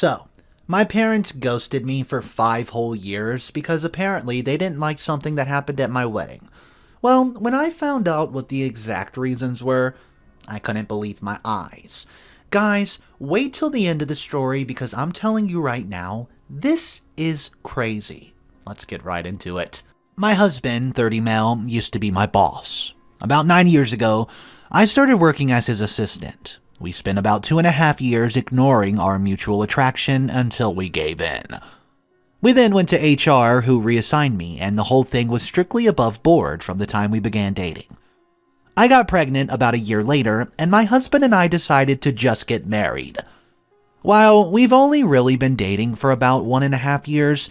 So, my parents ghosted me for 5 whole years because apparently they didn't like something that happened at my wedding. Well, when I found out what the exact reasons were, I couldn't believe my eyes. Guys, wait till the end of the story because I'm telling you right now, this is crazy. Let's get right into it. My husband, 30 male, used to be my boss. About 9 years ago, I started working as his assistant. We spent about 2.5 years ignoring our mutual attraction until we gave in. We then went to HR, who reassigned me, and the whole thing was strictly above board from the time we began dating. I got pregnant about a year later, and my husband and I decided to just get married. While we've only really been dating for about 1.5 years,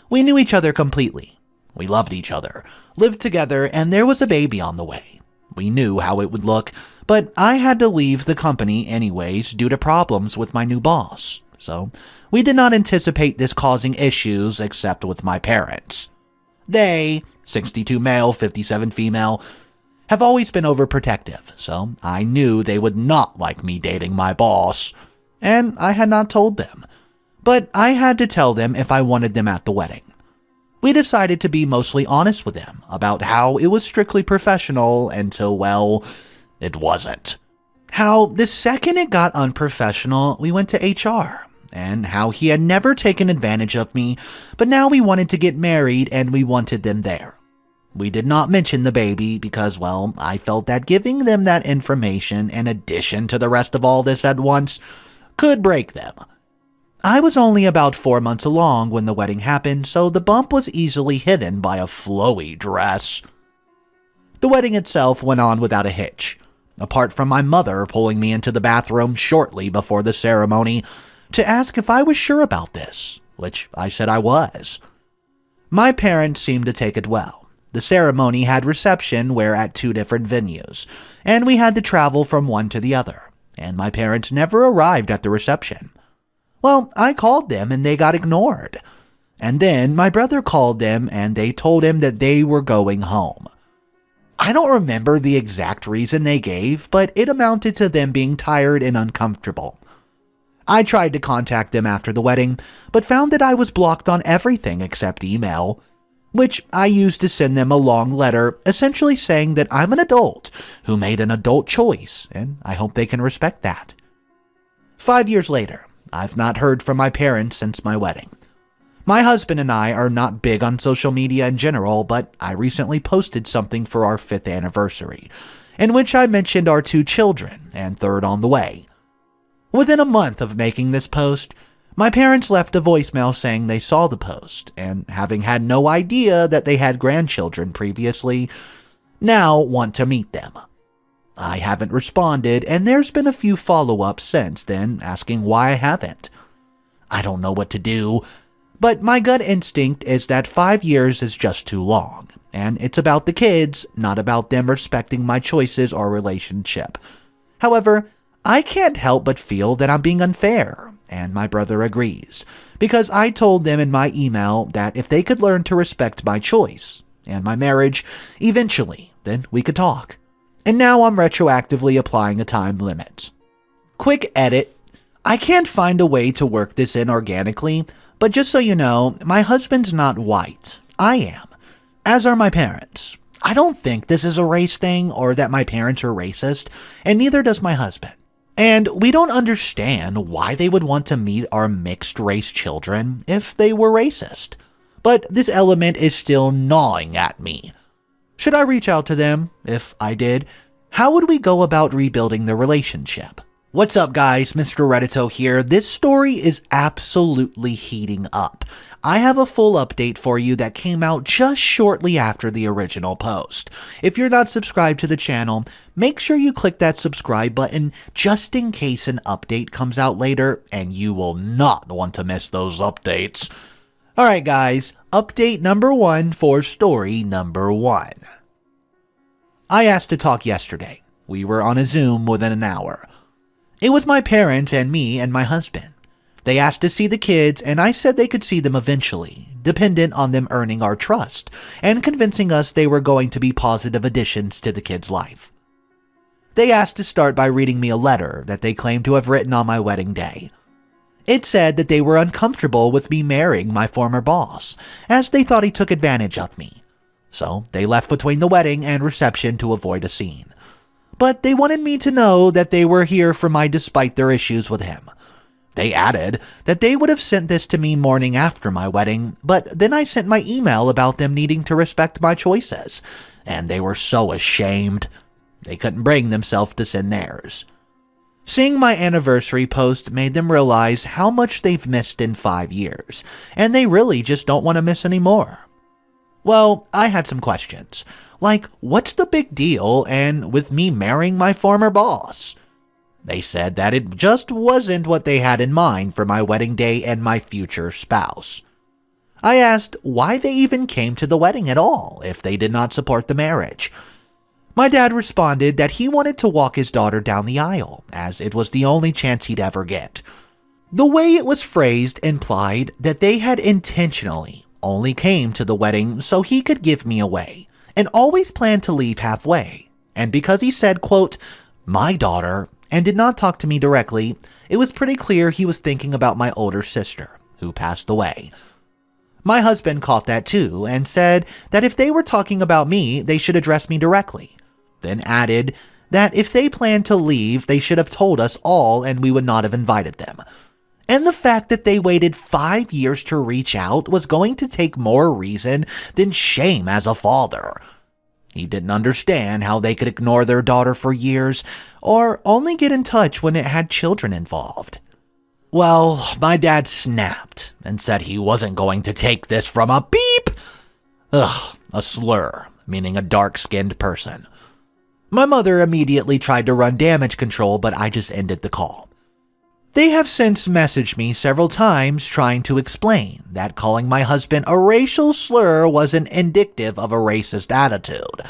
we knew each other completely. We loved each other, lived together, and there was a baby on the way. We knew how it would look, but I had to leave the company anyways due to problems with my new boss. So, we did not anticipate this causing issues except with my parents. They, 62 male, 57 female, have always been overprotective, so I knew they would not like me dating my boss, and I had not told them. But I had to tell them if I wanted them at the wedding. We decided to be mostly honest with them about how it was strictly professional until, well, it wasn't. How the second it got unprofessional, we went to HR, and how he had never taken advantage of me, but now we wanted to get married and we wanted them there. We did not mention the baby because, well, I felt that giving them that information in addition to the rest of all this at once could break them. I was only about 4 months along when the wedding happened, so the bump was easily hidden by a flowy dress. The wedding itself went on without a hitch, apart from my mother pulling me into the bathroom shortly before the ceremony to ask if I was sure about this, which I said I was. My parents seemed to take it well. The ceremony had reception where at 2 different venues, and we had to travel from one to the other, and my parents never arrived at the reception. Well, I called them and they got ignored. And then my brother called them and they told him that they were going home. I don't remember the exact reason they gave, but it amounted to them being tired and uncomfortable. I tried to contact them after the wedding, but found that I was blocked on everything except email, which I used to send them a long letter essentially saying that I'm an adult who made an adult choice, and I hope they can respect that. 5 years later, I've not heard from my parents since my wedding. My husband and I are not big on social media in general, but I recently posted something for our 5th anniversary, in which I mentioned our 2 children and third on the way. Within a month of making this post, my parents left a voicemail saying they saw the post, and having had no idea that they had grandchildren previously, now want to meet them. I haven't responded, and there's been a few follow-ups since then asking why I haven't. I don't know what to do, but my gut instinct is that 5 years is just too long, and it's about the kids, not about them respecting my choices or relationship. However, I can't help but feel that I'm being unfair, and my brother agrees, because I told them in my email that if they could learn to respect my choice and my marriage, eventually, then we could talk. And now I'm retroactively applying a time limit. Quick edit. I can't find a way to work this in organically, but just so you know, my husband's not white. I am, as are my parents. I don't think this is a race thing or that my parents are racist, and neither does my husband. And we don't understand why they would want to meet our mixed-race children if they were racist. But this element is still gnawing at me. Should I reach out to them? If I did, how would we go about rebuilding the relationship? What's up, guys? Mr. Reddito here. This story is absolutely heating up. I have a full update for you that came out just shortly after the original post. If you're not subscribed to the channel, make sure you click that subscribe button just in case an update comes out later, and you will not want to miss those updates. Alright guys, update number 1 for story number 1. I asked to talk yesterday. We were on a Zoom within an hour. It was my parents and me and my husband. They asked to see the kids, and I said they could see them eventually, dependent on them earning our trust, and convincing us they were going to be positive additions to the kids' life. They asked to start by reading me a letter that they claimed to have written on my wedding day. It said that they were uncomfortable with me marrying my former boss, as they thought he took advantage of me. So they left between the wedding and reception to avoid a scene. But they wanted me to know that they were here for me despite their issues with him. They added that they would have sent this to me morning after my wedding, but then I sent my email about them needing to respect my choices, and they were so ashamed. They couldn't bring themselves to send theirs. Seeing my anniversary post made them realize how much they've missed in 5 years, and they really just don't want to miss any more. Well, I had some questions, like what's the big deal and with me marrying my former boss? They said that it just wasn't what they had in mind for my wedding day and my future spouse. I asked why they even came to the wedding at all if they did not support the marriage. My dad responded that he wanted to walk his daughter down the aisle, as it was the only chance he'd ever get. The way it was phrased implied that they had intentionally only came to the wedding so he could give me away, and always planned to leave halfway. And because he said, quote, my daughter, and did not talk to me directly, it was pretty clear he was thinking about my older sister, who passed away. My husband caught that too, and said that if they were talking about me, they should address me directly. Then added that if they planned to leave, they should have told us all and we would not have invited them. And the fact that they waited 5 years to reach out was going to take more reason than shame as a father. He didn't understand how they could ignore their daughter for years, or only get in touch when it had children involved. Well, my dad snapped and said he wasn't going to take this from a beep. A slur, meaning a dark-skinned person. My mother immediately tried to run damage control, but I just ended the call. They have since messaged me several times trying to explain that calling my husband a racial slur wasn't indicative of a racist attitude.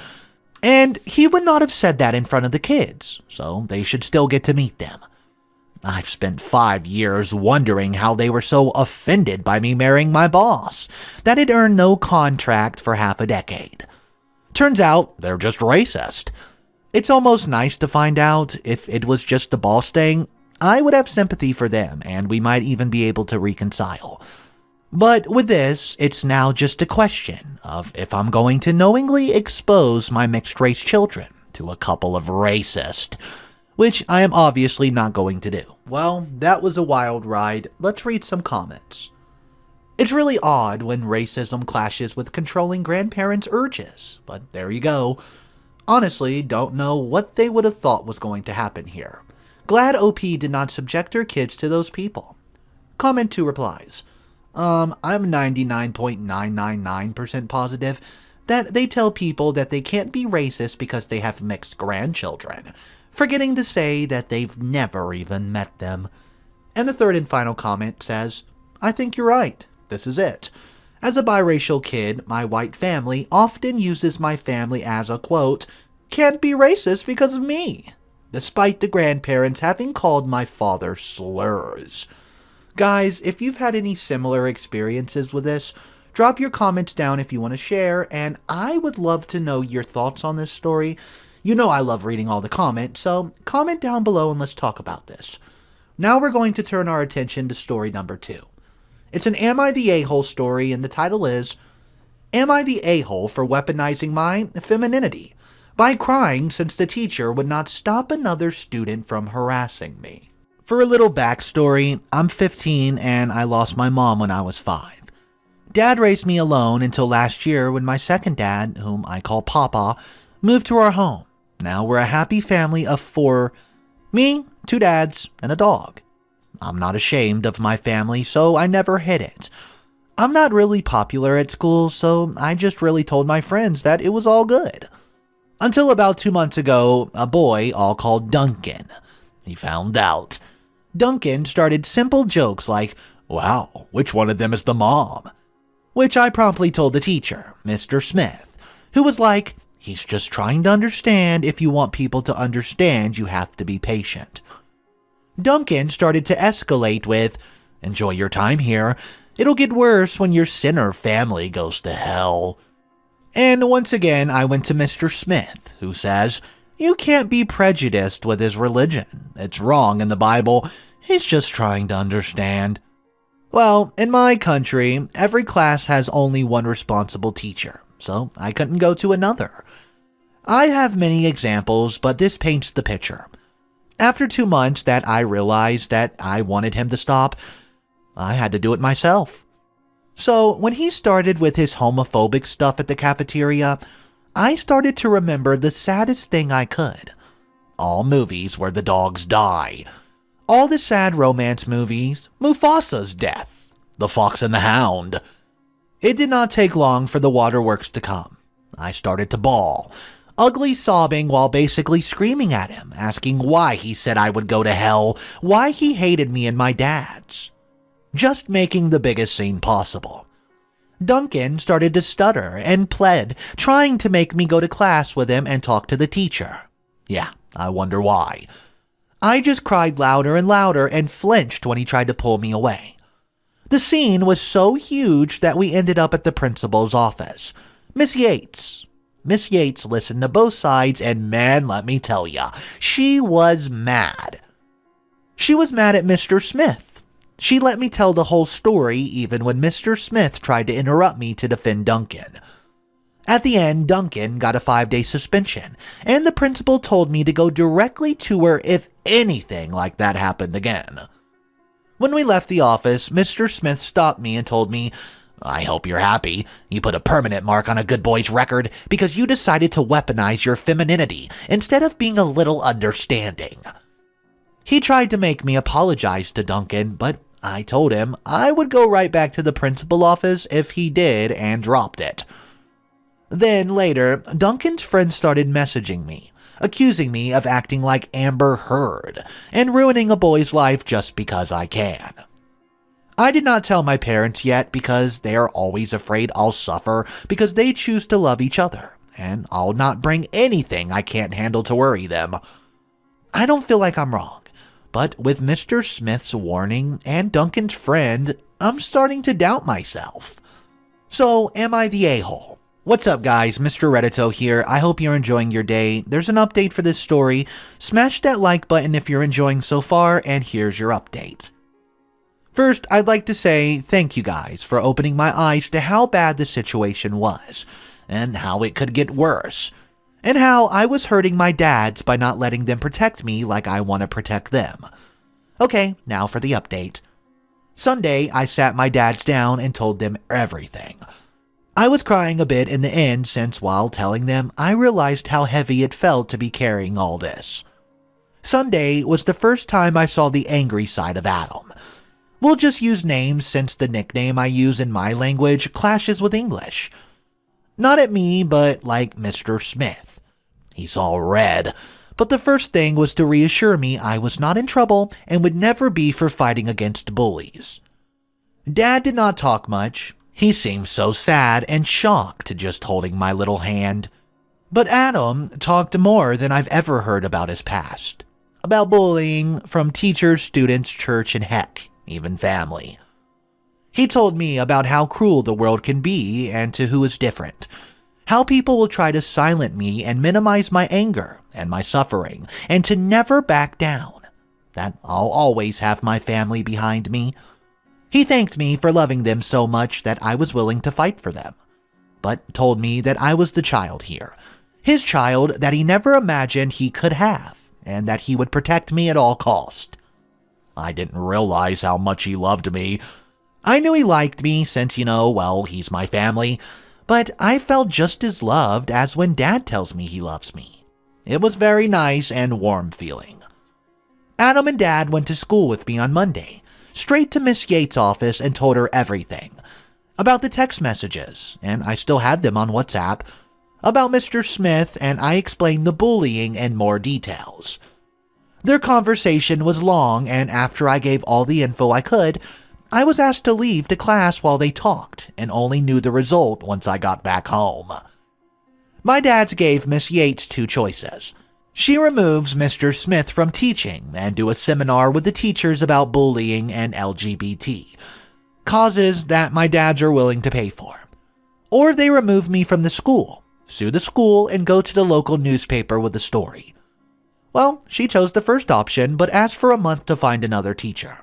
And he would not have said that in front of the kids, so they should still get to meet them. I've spent 5 years wondering how they were so offended by me marrying my boss that had earned no contract for half a decade. Turns out they're just racist. It's almost nice to find out if it was just the boss thing. I would have sympathy for them, and we might even be able to reconcile. But with this, it's now just a question of if I'm going to knowingly expose my mixed-race children to a couple of racists, which I am obviously not going to do. Well, that was a wild ride. Let's read some comments. It's really odd when racism clashes with controlling grandparents' urges, but there you go. Honestly, don't know what they would have thought was going to happen here. Glad OP did not subject her kids to those people. Comment 2 replies. I'm 99.999% positive that they tell people that they can't be racist because they have mixed grandchildren, forgetting to say that they've never even met them. And the third and final comment says, I think you're right. This is it. As a biracial kid, my white family often uses my family as a, quote, can't be racist because of me, despite the grandparents having called my father slurs. Guys, if you've had any similar experiences with this, drop your comments down if you want to share, and I would love to know your thoughts on this story. You know I love reading all the comments, so comment down below and let's talk about this. Now we're going to turn our attention to story number 2. It's an Am I the A-hole story, and the title is, Am I the A-hole for weaponizing my femininity by crying since the teacher would not stop another student from harassing me? For a little backstory, I'm 15 and I lost my mom when I was 5. Dad raised me alone until last year when my second dad, whom I call Papa, moved to our home. Now we're a happy family of 4, me, 2 dads, and a dog. I'm not ashamed of my family, so I never hid it. I'm not really popular at school, so I just really told my friends that it was all good. Until about 2 months ago, a boy I'll call Duncan. He found out. Duncan started simple jokes like, wow, which one of them is the mom? Which I promptly told the teacher, Mr. Smith, who was like, he's just trying to understand. If you want people to understand, you have to be patient. Duncan started to escalate with, enjoy your time here. It'll get worse when your sinner family goes to hell. And once again, I went to Mr. Smith, who says, you can't be prejudiced with his religion. It's wrong in the Bible. He's just trying to understand. Well, in my country, every class has only one responsible teacher, so I couldn't go to another. I have many examples, but this paints the picture. After 2 months that I realized that I wanted him to stop, I had to do it myself. So when he started with his homophobic stuff at the cafeteria, I started to remember the saddest thing I could. All movies where the dogs die. All the sad romance movies, Mufasa's death, The Fox and the Hound. It did not take long for the waterworks to come. I started to bawl, ugly sobbing while basically screaming at him, asking why he said I would go to hell, why he hated me and my dad's. Just making the biggest scene possible. Duncan started to stutter and pled, trying to make me go to class with him and talk to the teacher. Yeah, I wonder why. I just cried louder and louder and flinched when he tried to pull me away. The scene was so huge that we ended up at the principal's office. Miss Yates. Miss Yates listened to both sides, and man, let me tell ya, she was mad. She was mad at Mr. Smith. She let me tell the whole story even when Mr. Smith tried to interrupt me to defend Duncan. At the end, Duncan got a 5-day suspension, and the principal told me to go directly to her if anything like that happened again. When we left the office, Mr. Smith stopped me and told me, "I hope you're happy. You put a permanent mark on a good boy's record because you decided to weaponize your femininity instead of being a little understanding." He tried to make me apologize to Duncan, but I told him I would go right back to the principal office if he did and dropped it. Then later, Duncan's friends started messaging me, accusing me of acting like Amber Heard and ruining a boy's life just because I can. I did not tell my parents yet because they are always afraid I'll suffer because they choose to love each other, and I'll not bring anything I can't handle to worry them. I don't feel like I'm wrong, but with Mr. Smith's warning and Duncan's friend, I'm starting to doubt myself. So, am I the a-hole? What's up guys, Mr. Reddito here. I hope you're enjoying your day. There's an update for this story. Smash that like button if you're enjoying so far, and here's your update. First, I'd like to say thank you guys for opening my eyes to how bad the situation was, and how it could get worse, and how I was hurting my dads by not letting them protect me like I want to protect them. Okay, now for the update. Sunday, I sat my dads down and told them everything. I was crying a bit in the end since while telling them, I realized how heavy it felt to be carrying all this. Sunday was the first time I saw the angry side of Adam. We'll just use names since the nickname I use in my language clashes with English. Not at me, but like Mr. Smith. He saw red, but the first thing was to reassure me I was not in trouble and would never be for fighting against bullies. Dad did not talk much. He seemed so sad and shocked just holding my little hand. But Adam talked more than I've ever heard about his past. About bullying from teachers, students, church, and heck, even family. He told me about how cruel the world can be and to who is different. How people will try to silence me and minimize my anger and my suffering, and to never back down. That I'll always have my family behind me. He thanked me for loving them so much that I was willing to fight for them, but told me that I was the child here, his child that he never imagined he could have, and that he would protect me at all cost. I didn't realize how much he loved me. I knew he liked me since, well, he's my family, but I felt just as loved as when Dad tells me he loves me. It was very nice and warm feeling. Adam and Dad went to school with me on Monday, straight to Miss Yates' office and told her everything. About the text messages, and I still had them on WhatsApp. About Mr. Smith, and I explained the bullying and more details. Their conversation was long, and after I gave all the info I could, I was asked to leave to class while they talked, and only knew the result once I got back home. My dads gave Miss Yates 2 choices. She removes Mr. Smith from teaching and do a seminar with the teachers about bullying and LGBT, causes that my dads are willing to pay for. Or they remove me from the school, sue the school, and go to the local newspaper with the story. Well, she chose the first option, but asked for a month to find another teacher.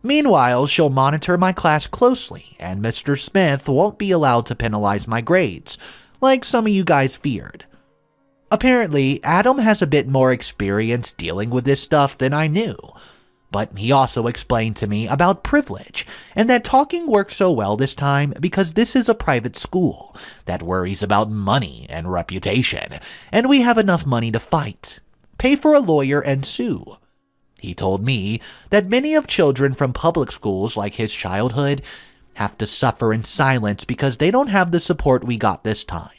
Meanwhile, she'll monitor my class closely, and Mr. Smith won't be allowed to penalize my grades, like some of you guys feared. Apparently, Adam has a bit more experience dealing with this stuff than I knew, but he also explained to me about privilege, and that talking worked so well this time because this is a private school that worries about money and reputation, and we have enough money to fight, pay for a lawyer, and sue. He told me that many of children from public schools like his childhood have to suffer in silence because they don't have the support we got this time.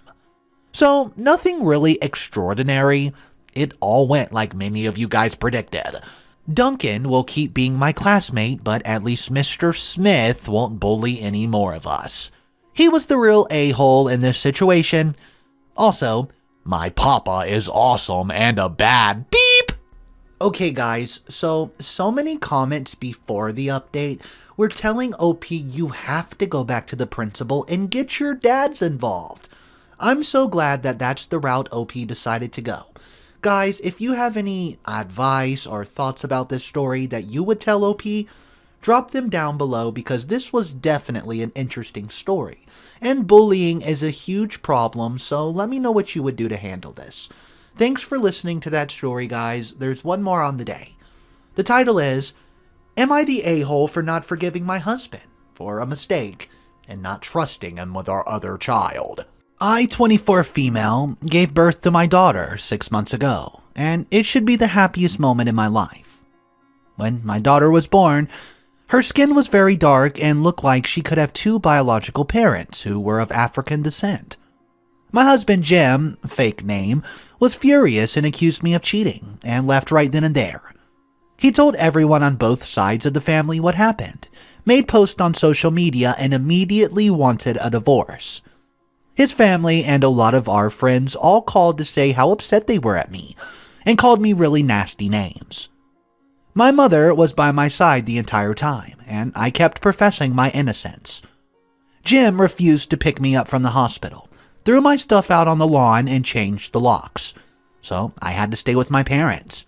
So, nothing really extraordinary. It all went like many of you guys predicted. Duncan will keep being my classmate, but at least Mr. Smith won't bully any more of us. He was the real a-hole in this situation. Also, my papa is awesome and a bad beep. Okay guys, so many comments before the update were telling OP you have to go back to the principal and get your dads involved. I'm so glad that that's the route OP decided to go. Guys, if you have any advice or thoughts about this story that you would tell OP, drop them down below because this was definitely an interesting story. And bullying is a huge problem, so let me know what you would do to handle this. Thanks for listening to that story, guys. There's one more on the day. The title is, Am I the a-hole for not forgiving my husband for a mistake and not trusting him with our other child? I, 24 female, gave birth to my daughter 6 months ago, and it should be the happiest moment in my life. When my daughter was born, her skin was very dark and looked like she could have 2 biological parents who were of African descent. My husband Jim, fake name, was furious and accused me of cheating, and left right then and there. He told everyone on both sides of the family what happened, made posts on social media, and immediately wanted a divorce. His family and a lot of our friends all called to say how upset they were at me, and called me really nasty names. My mother was by my side the entire time, and I kept professing my innocence. Jim refused to pick me up from the hospital, threw my stuff out on the lawn, and changed the locks. So I had to stay with my parents.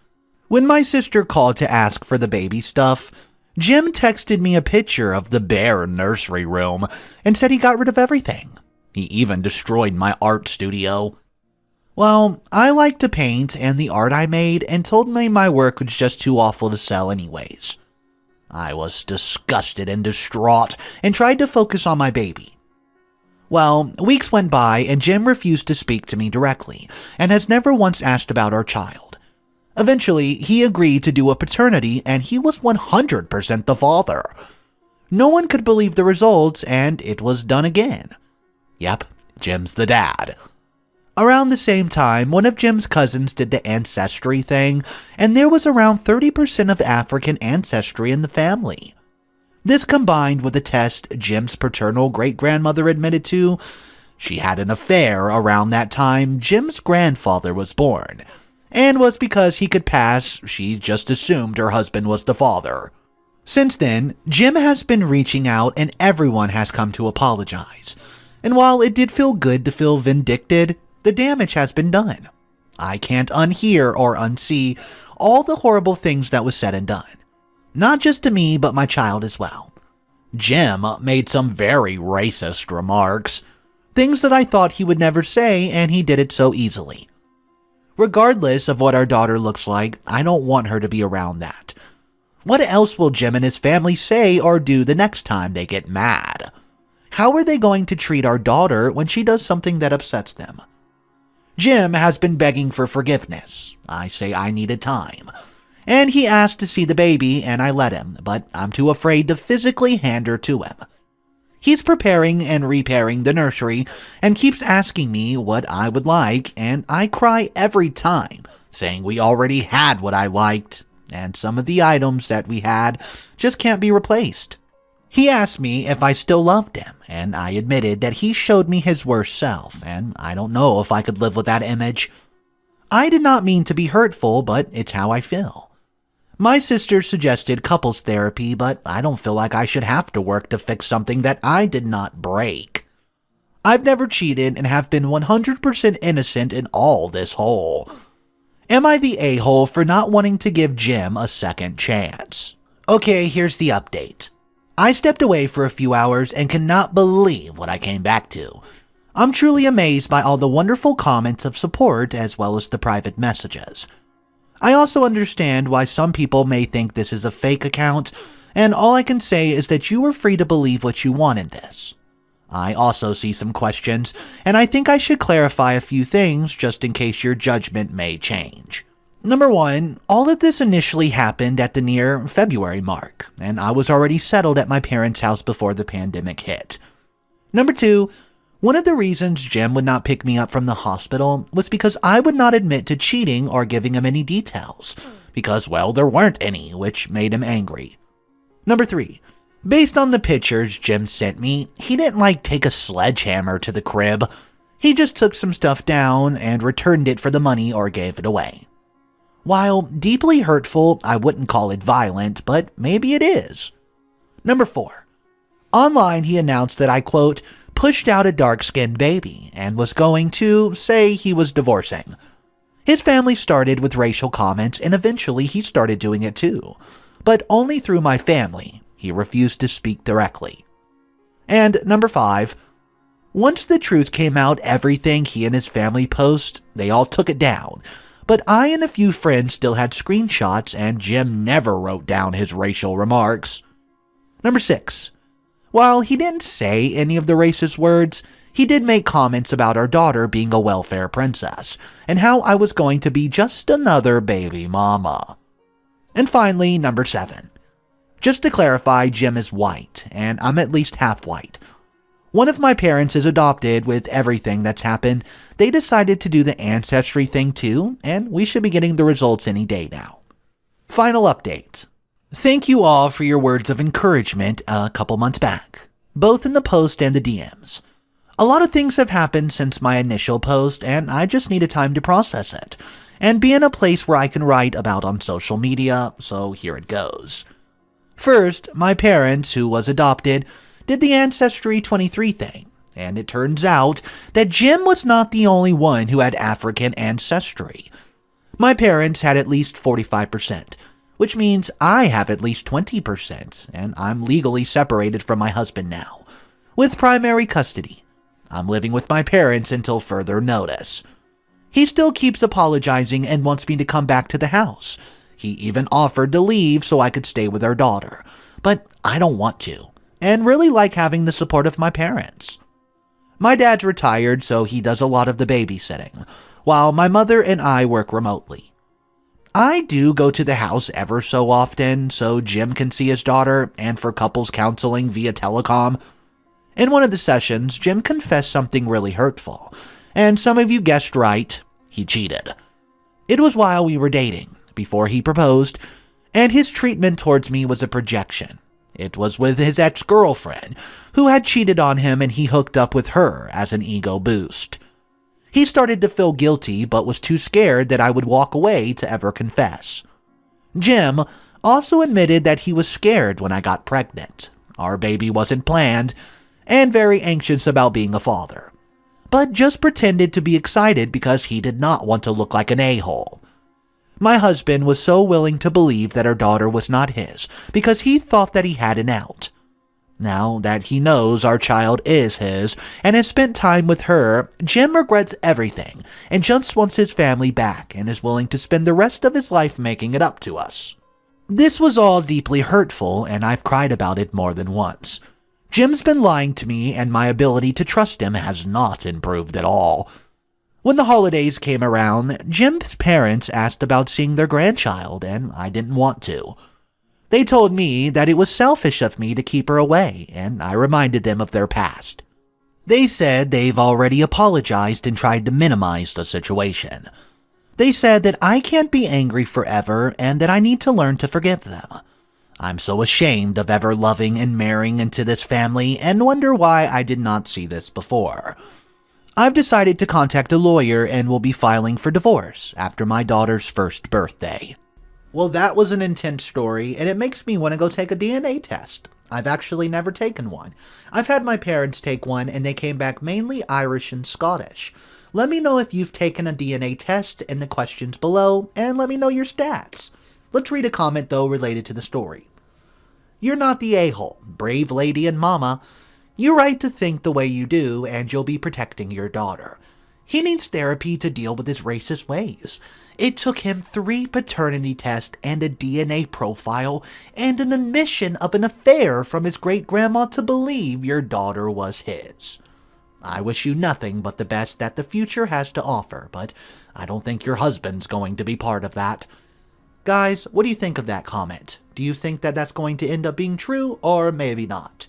When my sister called to ask for the baby stuff, Jim texted me a picture of the bare nursery room and said he got rid of everything. He even destroyed my art studio. Well, I like to paint and the art I made, and told me my work was just too awful to sell anyways. I was disgusted and distraught and tried to focus on my baby. Well, weeks went by and Jim refused to speak to me directly and has never once asked about our child. Eventually, he agreed to do a paternity and he was 100% the father. No one could believe the results and it was done again. Yep, Jim's the dad. Around the same time, one of Jim's cousins did the ancestry thing, and there was around 30% of African ancestry in the family. This combined with a test Jim's paternal great-grandmother admitted to, she had an affair around that time Jim's grandfather was born, and was because he could pass, she just assumed her husband was the father. Since then, Jim has been reaching out and everyone has come to apologize. And while it did feel good to feel vindicted, the damage has been done. I can't unhear or unsee all the horrible things that was said and done. Not just to me, but my child as well. Jim made some very racist remarks. Things that I thought he would never say, and he did it so easily. Regardless of what our daughter looks like, I don't want her to be around that. What else will Jim and his family say or do the next time they get mad? How are they going to treat our daughter when she does something that upsets them? Jim has been begging for forgiveness. I say I needed time. And he asked to see the baby, and I let him, but I'm too afraid to physically hand her to him. He's preparing and repairing the nursery, and keeps asking me what I would like, and I cry every time, saying we already had what I liked, and some of the items that we had just can't be replaced. He asked me if I still loved him, and I admitted that he showed me his worst self, and I don't know if I could live with that image. I did not mean to be hurtful, but it's how I feel. My sister suggested couples therapy, but I don't feel like I should have to work to fix something that I did not break. I've never cheated and have been 100% innocent in all this whole. Am I the a-hole for not wanting to give Jim a second chance? Okay, here's the update. I stepped away for a few hours and cannot believe what I came back to. I'm truly amazed by all the wonderful comments of support as well as the private messages. I also understand why some people may think this is a fake account, and all I can say is that you are free to believe what you want in this. I also see some questions, and I think I should clarify a few things just in case your judgment may change. Number 1, all of this initially happened at the near February mark, and I was already settled at my parents' house before the pandemic hit. Number 2, one of the reasons Jim would not pick me up from the hospital was because I would not admit to cheating or giving him any details, because, well, there weren't any, which made him angry. Number 3, based on the pictures Jim sent me, he didn't take a sledgehammer to the crib. He just took some stuff down and returned it for the money or gave it away. While deeply hurtful, I wouldn't call it violent, but maybe it is. Number 4, online he announced that I, quote, pushed out a dark-skinned baby and was going to say he was divorcing. His family started with racial comments and eventually he started doing it too, but only through my family. He refused to speak directly. And number 5, once the truth came out, everything he and his family post, they all took it down. But I and a few friends still had screenshots and Jim never wrote down his racial remarks. Number 6, while he didn't say any of the racist words, he did make comments about our daughter being a welfare princess and how I was going to be just another baby mama. And finally, number 7. Just to clarify, Jim is white, and I'm at least half white. One of my parents is adopted. With everything that's happened, they decided to do the ancestry thing too, and we should be getting the results any day now. Final update. Thank you all for your words of encouragement a couple months back, both in the post and the DMs. A lot of things have happened since my initial post, and I just needed time to process it, and be in a place where I can write about on social media, so here it goes. First, my parents, who was adopted, did the Ancestry 23 thing, and it turns out that Jim was not the only one who had African ancestry. My parents had at least 45%, which means I have at least 20%, and I'm legally separated from my husband now, with primary custody. I'm living with my parents until further notice. He still keeps apologizing and wants me to come back to the house. He even offered to leave so I could stay with our daughter, but I don't want to, and really like having the support of my parents. My dad's retired, so he does a lot of the babysitting, while my mother and I work remotely. I do go to the house ever so often so Jim can see his daughter and for couples counseling via telecom. In one of the sessions, Jim confessed something really hurtful, and some of you guessed right, he cheated. It was while we were dating, before he proposed, and his treatment towards me was a projection. It was with his ex-girlfriend, who had cheated on him, and he hooked up with her as an ego boost. He started to feel guilty, but was too scared that I would walk away to ever confess. Jim also admitted that he was scared when I got pregnant. Our baby wasn't planned, and very anxious about being a father, but just pretended to be excited because he did not want to look like an a-hole. My husband was so willing to believe that our daughter was not his because he thought that he had an out. Now that he knows our child is his and has spent time with her, Jim regrets everything and just wants his family back and is willing to spend the rest of his life making it up to us. This was all deeply hurtful, and I've cried about it more than once. Jim's been lying to me, and my ability to trust him has not improved at all. When the holidays came around, Jim's parents asked about seeing their grandchild, and I didn't want to. They told me that it was selfish of me to keep her away, and I reminded them of their past. They said they've already apologized and tried to minimize the situation. They said that I can't be angry forever and that I need to learn to forgive them. I'm so ashamed of ever loving and marrying into this family and wonder why I did not see this before. I've decided to contact a lawyer and will be filing for divorce after my daughter's first birthday. Well, that was an intense story, and it makes me want to go take a DNA test. I've actually never taken one. I've had my parents take one, and they came back mainly Irish and Scottish. Let me know if you've taken a DNA test in the questions below, and let me know your stats. Let's read a comment though related to the story. You're not the a-hole, brave lady and mama. You're right to think the way you do, and you'll be protecting your daughter. He needs therapy to deal with his racist ways. It took him 3 paternity tests and a DNA profile and an admission of an affair from his great-grandma to believe your daughter was his. I wish you nothing but the best that the future has to offer, but I don't think your husband's going to be part of that. Guys, what do you think of that comment? Do you think that that's going to end up being true, or maybe not?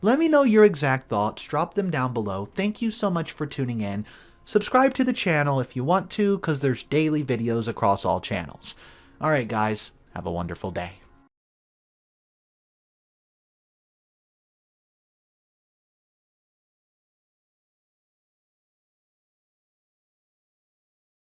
Let me know your exact thoughts, drop them down below. Thank you so much for tuning in. Subscribe to the channel if you want to, because there's daily videos across all channels. Alright guys, have a wonderful day.